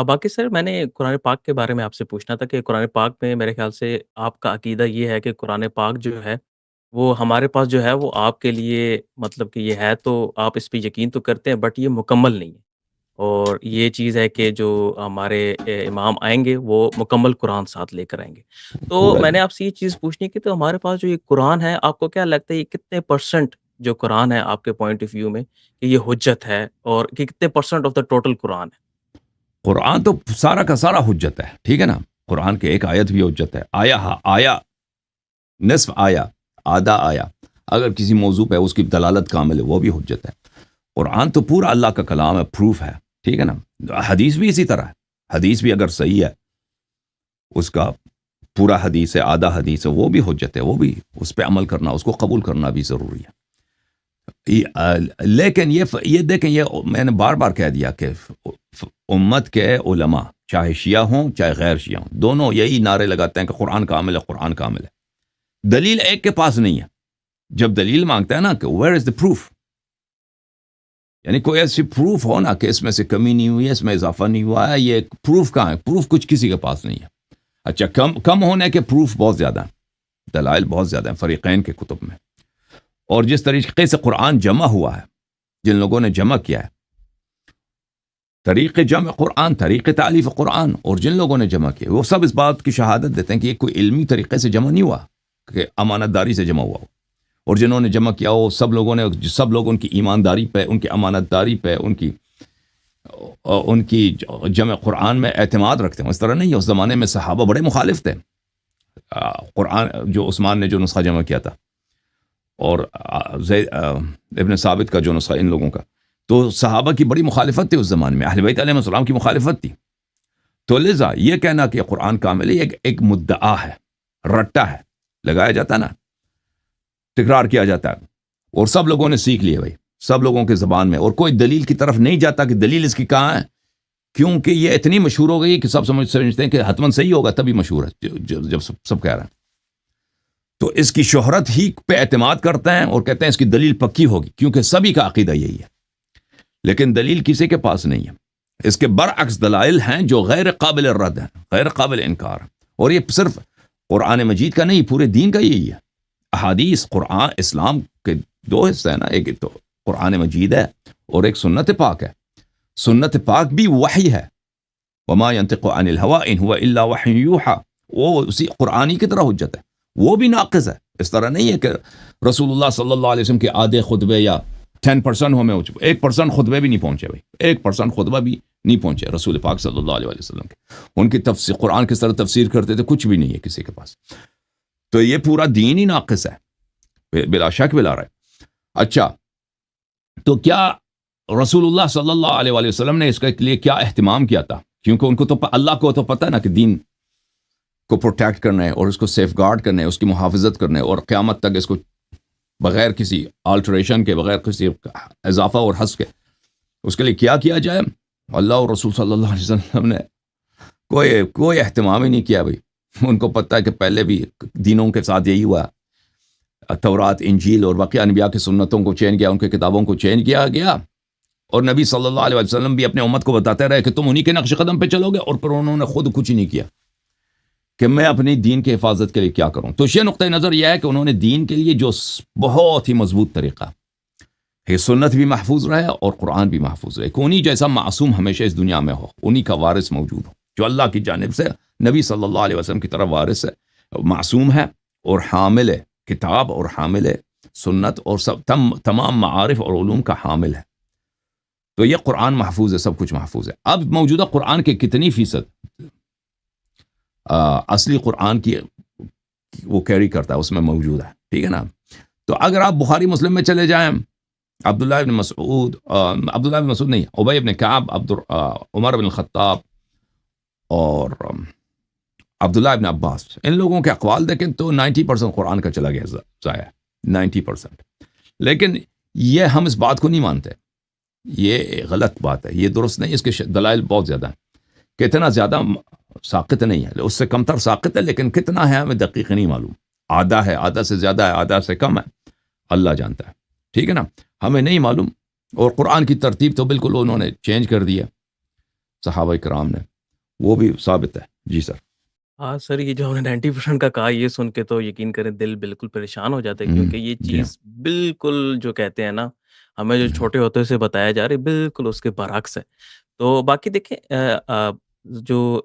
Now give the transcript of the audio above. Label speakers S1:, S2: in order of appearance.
S1: باقی سر میں نے قرآن پاک کے بارے میں آپ سے پوچھنا تھا کہ قرآن پاک میں میرے خیال سے آپ کا عقیدہ یہ ہے کہ قرآن پاک جو ہے، وہ ہمارے پاس جو ہے وہ آپ کے لیے مطلب کہ یہ ہے تو آپ اس پہ یقین تو کرتے ہیں بٹ یہ مکمل نہیں ہے۔ اور یہ چیز ہے کہ جو ہمارے امام آئیں گے وہ مکمل قرآن ساتھ لے کر آئیں گے۔ تو
S2: پورا
S1: میں نے آپ سے یہ چیز پوچھنی کہ تو ہمارے پاس جو یہ قرآن ہے، آپ کو کیا لگتا ہے یہ کتنے پرسنٹ جو قرآن ہے آپ کے پوائنٹ آف ویو میں کہ یہ حجت ہے اور کہ کتنے پرسنٹ آف دا ٹوٹل قرآن ہے؟
S2: قرآن تو سارا کا سارا حجت ہے، ٹھیک ہے نا؟ قرآن کے ایک آیت بھی حجت ہے، آیا نصف آیا، آدھا آیا، اگر کسی موضوع پہ اس کی دلالت کامل ہے وہ بھی حجت ہے۔ قرآن تو پورا اللہ کا کلام ہے، پروف ہے، ٹھیک ہے نا؟ حدیث بھی اسی طرح ہے، حدیث بھی اگر صحیح ہے، اس کا پورا حدیث ہے، آدھا حدیث ہے، وہ بھی حجت ہے، وہ بھی اس پہ عمل کرنا، اس کو قبول کرنا بھی ضروری ہے۔ لیکن یہ دیکھیں، یہ میں نے بار بار کہہ دیا کہ امت کے علماء چاہے شیعہ ہوں چاہے غیر شیعہ ہوں، دونوں یہی نعرے لگاتے ہیں کہ قرآن کامل ہے، قرآن کامل ہے۔ دلیل ایک کے پاس نہیں ہے۔ جب دلیل مانگتا ہے نا کہ ویئر از دا پروف، یعنی کوئی ایسی پروف ہو نا کہ اس میں سے کمی نہیں ہوئی ہے، اس میں اضافہ نہیں ہوا ہے، یہ پروف کہاں ہے؟ پروف کچھ کسی کے پاس نہیں ہے۔ اچھا، کم ہونے کے پروف بہت زیادہ ہیں، دلائل بہت زیادہ ہیں فریقین کے کتب میں۔ اور جس طریقے سے قرآن جمع ہوا ہے، جن لوگوں نے جمع کیا ہے، طریق جمع قرآن، طریق تالیف قرآن، اور جن لوگوں نے جمع کیا وہ سب اس بات کی شہادت دیتے ہیں کہ یہ کوئی علمی طریقے سے جمع نہیں ہوا، کہ امانت داری سے جمع ہوا ہو۔ اور جنہوں نے جمع کیا وہ سب لوگ ان کی ایمانداری پہ، ان کی امانت داری پہ، ان کی جمع قرآن میں اعتماد رکھتے ہیں۔ اس طرح نہیں ہے، اس زمانے میں صحابہ بڑے مخالف تھے۔ قرآن جو عثمان نے جو نسخہ جمع کیا تھا، اور ابن ثابت کا جو نسخہ ان لوگوں کا، تو صحابہ کی بڑی مخالفت تھی اس زمانے میں، اہل بیت علیہ السلام کی مخالفت تھی۔ تو لذا یہ کہنا کہ قرآن کامل ہے، ایک مدعا ہے، رٹا ہے، لگایا جاتا نا، تکرار کیا جاتا ہے، اور سب لوگوں نے سیکھ لیے بھائی، سب لوگوں کے زبان میں، اور کوئی دلیل کی طرف نہیں جاتا کہ دلیل اس کی کہاں ہے، کیونکہ یہ اتنی مشہور ہو گئی کہ سب سمجھتے ہیں کہ حتماً صحیح ہوگا، تبھی مشہور ہے جب سب کہہ رہے ہیں۔ تو اس کی شہرت ہی پہ اعتماد کرتے ہیں اور کہتے ہیں اس کی دلیل پکی ہوگی، کیونکہ سبھی کا عقیدہ یہی ہے۔ لیکن دلیل کسی کے پاس نہیں ہے۔ اس کے برعکس دلائل ہیں جو غیر قابل رد ہیں، غیر قابل انکار ہیں۔ اور یہ صرف قرآن مجید کا نہیں، پورے دین کا یہی ہے۔ احادیث، قرآن، اسلام کے دو حصے ہیں نا، ایک تو قرآن مجید ہے اور ایک سنت پاک ہے۔ سنت پاک بھی وحی ہے، وما ينطق عن الهوى ان هو الا وحی یوحى، وہ اسی قرآنی کی طرح حجت ہے، وہ بھی ناقص ہے۔ اس طرح نہیں ہے کہ رسول اللہ صلی اللہ علیہ وسلم کے آدھے خطبے یا 10% ہمیں 1% خطبے بھی نہیں پہنچے بھائی، 1% خطبہ بھی نہیں پہنچے رسول پاک صلی اللہ علیہ وسلم کے۔ ان کی تفسیر، قرآن کس طرح تفسیر کرتے تھے، کچھ بھی نہیں ہے کسی کے پاس۔ تو یہ پورا دین ہی ناقص ہے، بلا شک بلا رہے۔ اچھا، تو کیا رسول اللہ صلی اللہ علیہ وسلم نے اس کے لیے کیا اہتمام کیا تھا؟ کیونکہ ان کو تو اللہ کو تو پتہ ہے نا کہ دین کو پروٹیکٹ کرنا ہے اور اس کو سیف گارڈ کرنا ہے، اس کی محافظت کرنا ہے، اور قیامت تک اس کو بغیر کسی آلٹریشن کے، بغیر کسی اضافہ اور حذف کے، اس کے لیے کیا جائے۔ اللہ اور رسول صلی اللہ علیہ وسلم نے کوئی اہتمام ہی نہیں کیا بھائی۔ ان کو پتہ ہے کہ پہلے بھی دینوں کے ساتھ یہی ہوا، تورات، انجیل اور باقی انبیاء کی سنتوں کو چینج کیا، ان کے کتابوں کو چینج کیا گیا، اور نبی صلی اللہ علیہ وسلم بھی اپنے امت کو بتاتے رہے کہ تم انہی کے نقش قدم پہ چلو گے، اور پھر انہوں نے خود کچھ نہیں کیا کہ میں اپنی دین کے حفاظت کے لیے کیا کروں۔ تو یہ نقطہ نظر یہ ہے کہ انہوں نے دین کے لیے جو بہت ہی مضبوط طریقہ ہے، سنت بھی محفوظ رہے اور قرآن بھی محفوظ رہے، کہ انہی جیسا معصوم ہمیشہ اس دنیا میں ہو، انہی کا وارث موجود ہو، جو اللہ کی جانب سے نبی صلی اللہ علیہ وسلم کی طرف وارث ہے، معصوم ہے، اور حامل ہے کتاب، اور حامل ہے سنت، اور تمام معارف اور علوم کا حامل ہے۔ تو یہ قرآن محفوظ ہے، سب کچھ محفوظ ہے۔ اب موجودہ قرآن کے کتنی فیصد اصلی قرآن کی وہ کیری کرتا ہے، اس میں موجود ہے، ٹھیک ہے نا؟ تو اگر آپ بخاری مسلم میں چلے جائیں، عبداللہ بن مسعود نہیں، ابی بن کعب، عمر بن الخطاب، اور عبداللہ بن عباس، ان لوگوں کے اقوال دیکھیں تو 90% قرآن کا چلا گیا ضائع، 90%۔ لیکن یہ ہم اس بات کو نہیں مانتے، یہ غلط بات ہے، یہ درست نہیں، اس کے دلائل بہت زیادہ ہیں۔ کتنا زیادہ ساقط نہیں ہے، اس سے کم تر ساقط ہے، لیکن کتنا ہے ہمیں دقیق نہیں معلوم، آدھا ہے، آدھا سے زیادہ ہے، آدھا سے کم ہے، اللہ جانتا ہے، ٹھیک ہے نا؟ ہمیں نہیں معلوم۔ اور قرآن کی ترتیب تو بالکل انہوں نے چینج کر دیا، صحابہ کرام نے، وہ بھی ثابت ہے. جی سر.
S1: ہاں سر، یہ جو ہم نے 90% کا کہا، یہ سن کے تو یقین کریں دل بالکل پریشان ہو جاتا ہے، کیونکہ یہ
S2: جی ہاں.
S1: چیز بالکل جو کہتے ہیں نا، ہمیں جو چھوٹے ہوتے سے بتایا جا رہا ہے بالکل اس کے برعکس ہے. تو باقی دیکھیں جو